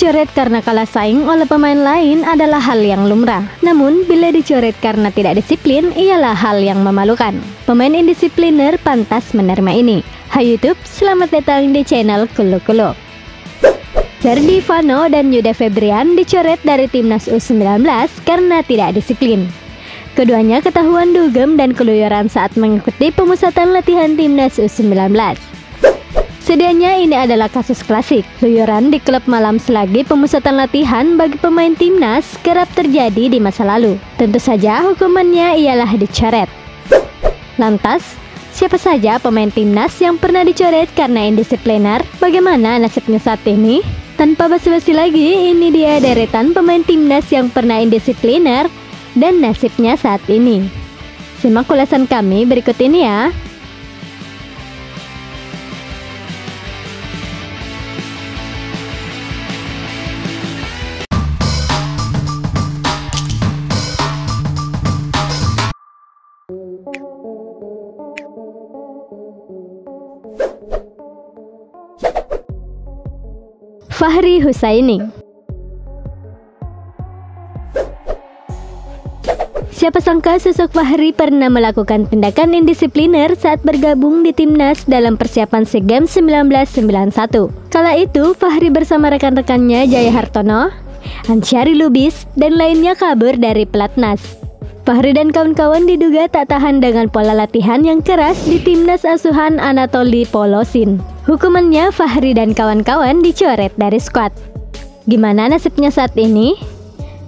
Dicoret karena kalah saing oleh pemain lain adalah hal yang lumrah. Namun, bila dicoret karena tidak disiplin, ialah hal yang memalukan. Pemain indisipliner pantas menerima ini. Hai YouTube, selamat datang di channel Kulo Kulo. Ferdi Vano dan Yuda Febrian dicoret dari timnas U19 karena tidak disiplin. Keduanya ketahuan dugem dan keluyuran saat mengikuti pemusatan latihan timnas U19. Sedianya ini adalah kasus klasik. Keluyuran di klub malam selagi pemusatan latihan bagi pemain timnas kerap terjadi di masa lalu. Tentu saja hukumannya ialah dicoret. Lantas, siapa saja pemain timnas yang pernah dicoret karena indisipliner? Bagaimana nasibnya saat ini? Tanpa basa-basi lagi, ini dia deretan pemain timnas yang pernah indisipliner dan nasibnya saat ini. Simak ulasan kami berikut ini ya. Fahri Husaini. Siapa sangka sosok Fahri pernah melakukan tindakan indisipliner saat bergabung di timnas dalam persiapan SEA Games 1991. Kala itu, Fahri bersama rekan-rekannya Jaya Hartono, Ansyari Lubis, dan lainnya kabur dari pelatnas. Fahri dan kawan-kawan diduga tak tahan dengan pola latihan yang keras di timnas asuhan Anatoli Polosin. Hukumannya, Fahri dan kawan-kawan dicoret dari skuad. Gimana nasibnya saat ini?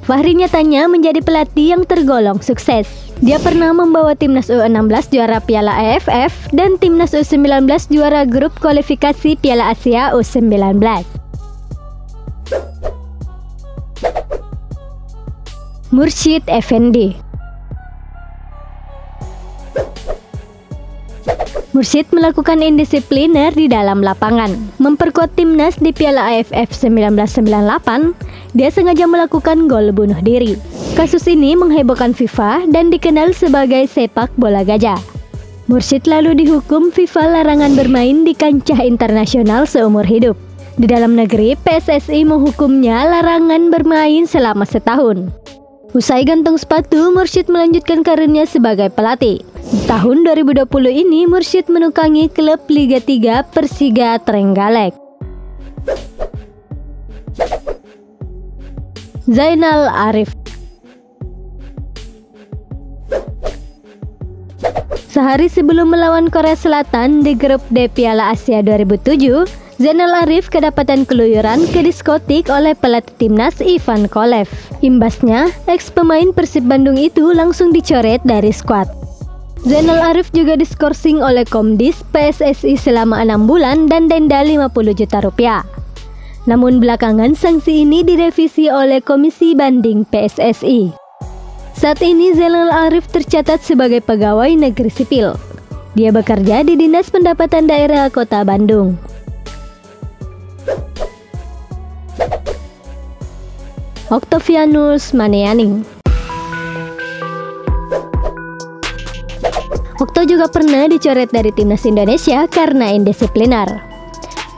Fahri nyatanya menjadi pelatih yang tergolong sukses. Dia pernah membawa timnas U16 juara Piala AFF dan timnas U19 juara grup kualifikasi Piala Asia U19. Mursyid Effendi. Mursyid melakukan indisipliner di dalam lapangan. Memperkuat timnas di Piala AFF 1998, dia sengaja melakukan gol bunuh diri. Kasus ini menghebohkan FIFA dan dikenal sebagai sepak bola gajah. Mursyid lalu dihukum FIFA larangan bermain di kancah internasional seumur hidup. Di dalam negeri, PSSI menghukumnya larangan bermain selama setahun. Usai gantung sepatu, Mursyid melanjutkan karirnya sebagai pelatih. Di tahun 2020 ini, Mursyid menukangi klub Liga 3 Persiga Trenggalek. Zainal Arif. Sehari sebelum melawan Korea Selatan di grup D Piala Asia 2007, Zainal Arif kedapatan keluyuran ke diskotik oleh pelatih timnas Ivan Kolev. Imbasnya, ex pemain Persib Bandung itu langsung dicoret dari skuad. Zainal Arif juga diskorsing oleh Komdis PSSI selama 6 bulan dan denda 50 juta rupiah. Namun belakangan sanksi ini direvisi oleh Komisi Banding PSSI. Saat ini Zainal Arif tercatat sebagai pegawai negeri sipil. Dia bekerja di Dinas Pendapatan Daerah Kota Bandung. Octavianus Manianing. Okto juga pernah dicoret dari timnas Indonesia karena indisipliner.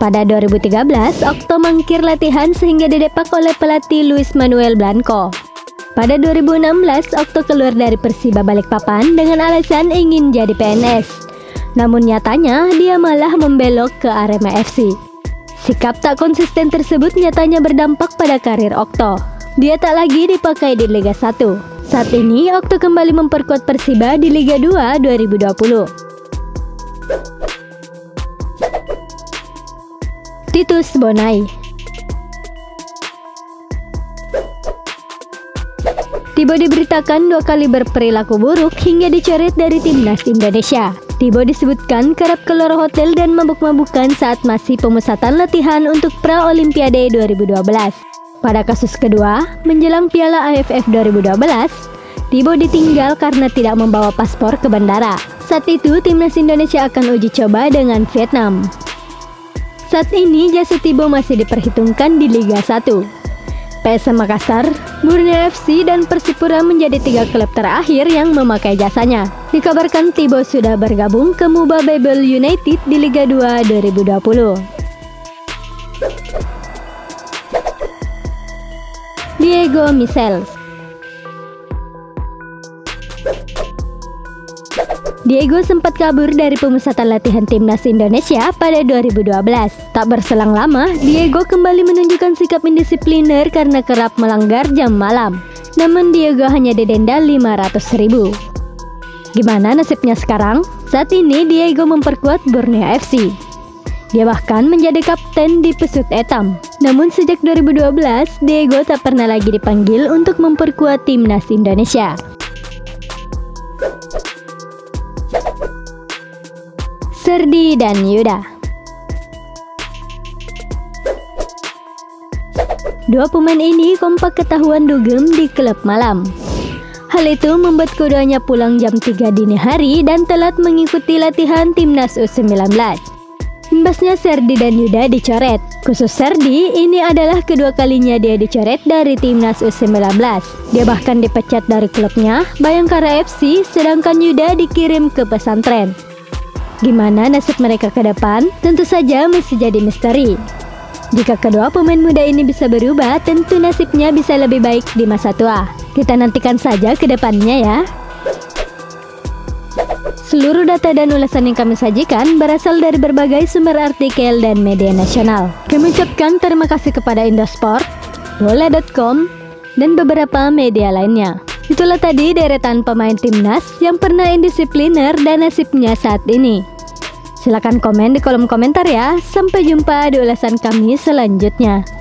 Pada 2013, Okto mangkir latihan sehingga didepak oleh pelatih Luis Manuel Blanco. Pada 2016, Okto keluar dari Persiba Balikpapan dengan alasan ingin jadi PNS. Namun nyatanya, dia malah membelok ke Arema FC. Sikap tak konsisten tersebut nyatanya berdampak pada karir Okto. Dia tak lagi dipakai di Liga 1. Saat ini, Okto kembali memperkuat Persiba di Liga 2 2020. Titus Bonai. Thibaut diberitakan 2 kali berperilaku buruk hingga dicoret dari timnas Indonesia. Thibaut disebutkan kerap keluar hotel dan mabuk-mabukan saat masih pemusatan latihan untuk Pra-Olimpiade 2012. Pada kasus kedua, menjelang Piala AFF 2012, Thibaut ditinggal karena tidak membawa paspor ke bandara. Saat itu, timnas Indonesia akan uji coba dengan Vietnam. Saat ini, jasa Thibaut masih diperhitungkan di Liga 1. PSM Makassar, Borneo FC, dan Persipura menjadi 3 klub terakhir yang memakai jasanya. Dikabarkan Thibaut sudah bergabung ke Muba Babel United di Liga 2 2020. Diego Michels. Diego sempat kabur dari pemusatan latihan timnas Indonesia pada 2012. Tak berselang lama, Diego kembali menunjukkan sikap indisipliner karena kerap melanggar jam malam. Namun Diego hanya didenda 500.000. Gimana nasibnya sekarang? Saat ini Diego memperkuat Borneo FC. Dia bahkan menjadi kapten di Pesut Etam. Namun sejak 2012, Diego tak pernah lagi dipanggil untuk memperkuat timnas Indonesia. Serdi dan Yuda. Dua pemain ini kompak ketahuan dugem di klub malam. Hal itu membuat keduanya pulang jam 3 dini hari dan telat mengikuti latihan timnas U19. Imbasnya Serdi dan Yuda dicoret. Khusus Serdi, ini adalah kedua kalinya dia dicoret dari timnas U19. Dia bahkan dipecat dari klubnya, Bayangkara FC, sedangkan Yuda dikirim ke pesantren. Gimana nasib mereka ke depan? Tentu saja masih jadi misteri. Jika kedua pemain muda ini bisa berubah, tentu nasibnya bisa lebih baik di masa tua. Kita nantikan saja ke depannya ya. Seluruh data dan ulasan yang kami sajikan berasal dari berbagai sumber artikel dan media nasional. Kami ucapkan terima kasih kepada Indosport, Bola.com, dan beberapa media lainnya. Itulah tadi deretan pemain timnas yang pernah indisipliner dan nasibnya saat ini. Silakan komen di kolom komentar ya. Sampai jumpa di ulasan kami selanjutnya.